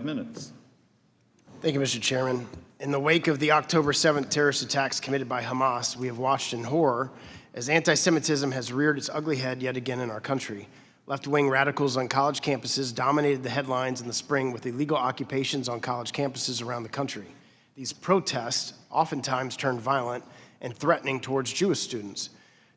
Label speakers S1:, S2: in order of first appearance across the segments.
S1: Minutes.
S2: Thank you, Mr. Chairman. In the wake of the October 7th terrorist attacks committed by Hamas, we have watched in horror as anti-Semitism has reared its ugly head yet again in our country. Left-wing radicals on college campuses dominated the headlines in the spring with illegal occupations on college campuses around the country. These protests oftentimes turned violent and threatening towards Jewish students.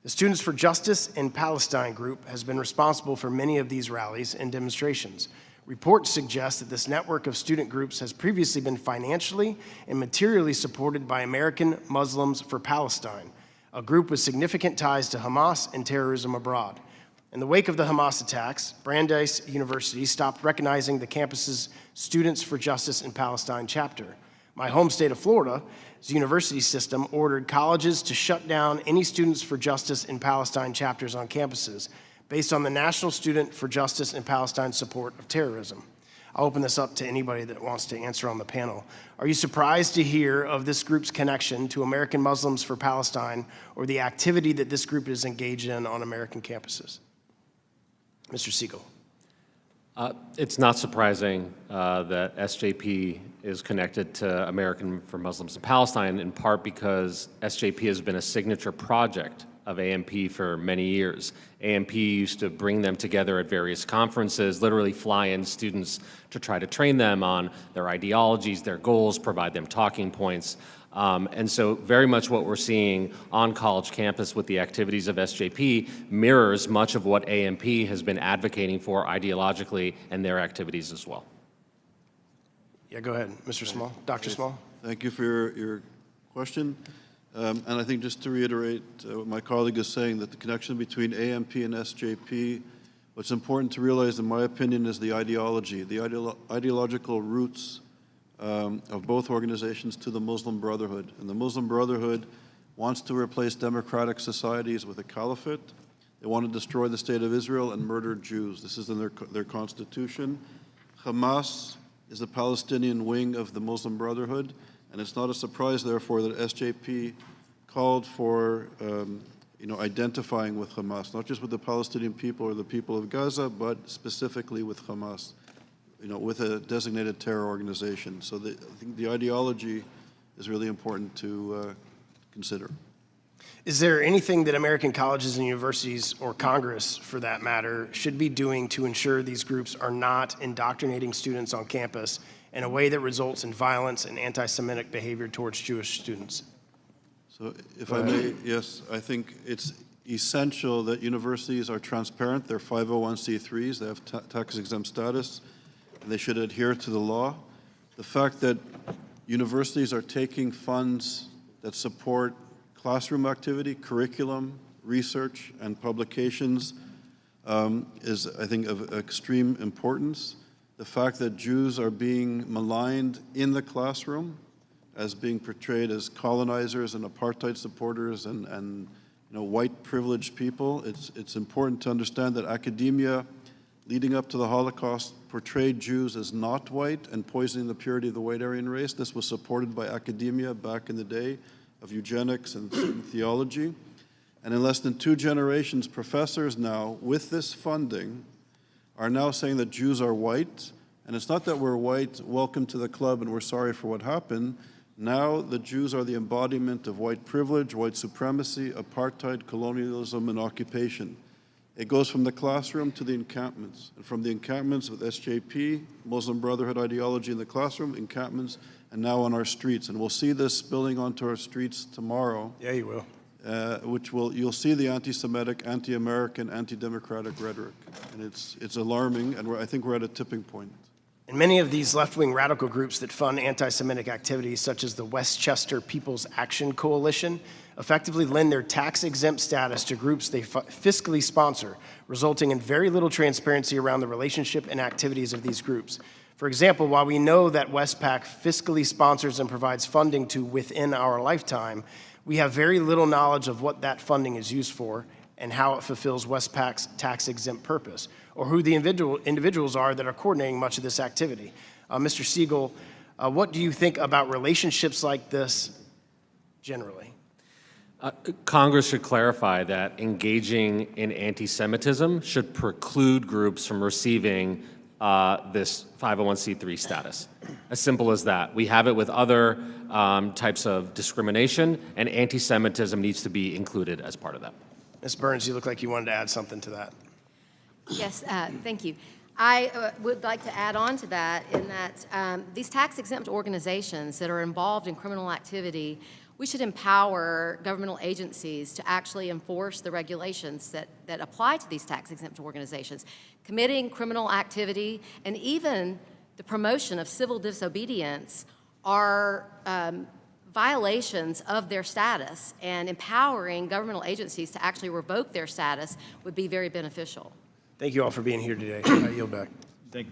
S2: The Students for Justice in Palestine group has been responsible for many of these rallies and demonstrations. Reports suggest that this network of student groups has previously been financially and materially supported by American Muslims for Palestine, a group with significant ties to Hamas and terrorism abroad. In the wake of the Hamas attacks, Brandeis University stopped recognizing the campus's Students for Justice in Palestine chapter. My home state of Florida's university system ordered colleges to shut down any Students for Justice in Palestine chapters on campuses, based on the National Student for Justice in Palestine support of terrorism. I'll open this up to anybody that wants to answer on the panel. Are you surprised to hear of this group's connection to American Muslims for Palestine or the activity that this group is engaged in on American campuses? Mr. Siegel.
S3: It's not surprising that SJP is connected to American for Muslims in Palestine, in part because SJP has been a signature project of AMP for many years. AMP used to bring them together at various conferences, literally fly in students to try to train them on their ideologies, their goals, provide them talking points. And so very much what we're seeing on college campus with the activities of SJP mirrors much of what AMP has been advocating for ideologically and their activities as well.
S2: Yeah, go ahead, Mr. Small, Dr. Small.
S4: Thank you for your question. And I think just to reiterate what my colleague is saying, that the connection between AMP and SJP, what's important to realize, in my opinion, is the ideology, the ideological roots of both organizations to the Muslim Brotherhood. And the Muslim Brotherhood wants to replace democratic societies with a caliphate. They want to destroy the state of Israel and murder Jews. This is in their constitution. Hamas is the Palestinian wing of the Muslim Brotherhood. And it's not a surprise, therefore, that SJP called for identifying with Hamas, not just with the Palestinian people or the people of Gaza, but specifically with Hamas, with a designated terror organization. So I think the ideology is really important to consider.
S2: Is there anything that American colleges and universities, or Congress for that matter, should be doing to ensure these groups are not indoctrinating students on campus in a way that results in violence and anti-Semitic behavior towards Jewish students?
S4: So if I may, yes, I think it's essential that universities are transparent. They're 501c3s, they have tax-exempt status, and they should adhere to the law. The fact that universities are taking funds that support classroom activity, curriculum, research, and publications is, I think, of extreme importance. The fact that Jews are being maligned in the classroom as being portrayed as colonizers and apartheid supporters and white privileged people, it's important to understand that academia leading up to the Holocaust portrayed Jews as not white and poisoning the purity of the white Aryan race. This was supported by academia back in the day of eugenics and theology. And in less than 2 generations, professors now, with this funding, are now saying that Jews are white. And it's not that we're white, welcome to the club, and we're sorry for what happened. Now the Jews are the embodiment of white privilege, white supremacy, apartheid, colonialism, and occupation. It goes from the classroom to the encampments, and from the encampments with SJP, Muslim Brotherhood ideology in the classroom, encampments, and now on our streets. And we'll see this spilling onto our streets tomorrow.
S2: Yeah, you will.
S4: You'll see the anti-Semitic, anti-American, anti-democratic rhetoric. And it's alarming, and I think we're at a tipping point.
S2: And many of these left-wing radical groups that fund anti-Semitic activities, such as the Westchester People's Action Coalition, effectively lend their tax-exempt status to groups they fiscally sponsor, resulting in very little transparency around the relationship and activities of these groups. For example, while we know that Westpac fiscally sponsors and provides funding to Within Our Lifetime, we have very little knowledge of what that funding is used for and how it fulfills Westpac's tax-exempt purpose, or who the individuals are that are coordinating much of this activity. Mr. Siegel, what do you think about relationships like this generally?
S3: Congress should clarify that engaging in anti-Semitism should preclude groups from receiving this 501c3 status. As simple as that. We have it with other types of discrimination, and anti-Semitism needs to be included as part of that.
S2: Ms. Burns, you look like you wanted to add something to that.
S1: Yes, thank you. I would like to add on to that in that these tax-exempt organizations that are involved in criminal activity, we should empower governmental agencies to actually enforce the regulations that apply to these tax-exempt organizations. Committing criminal activity and even the promotion of civil disobedience are violations of their status, and empowering governmental agencies to actually revoke their status would be very beneficial.
S2: Thank you all for being here today. I yield back.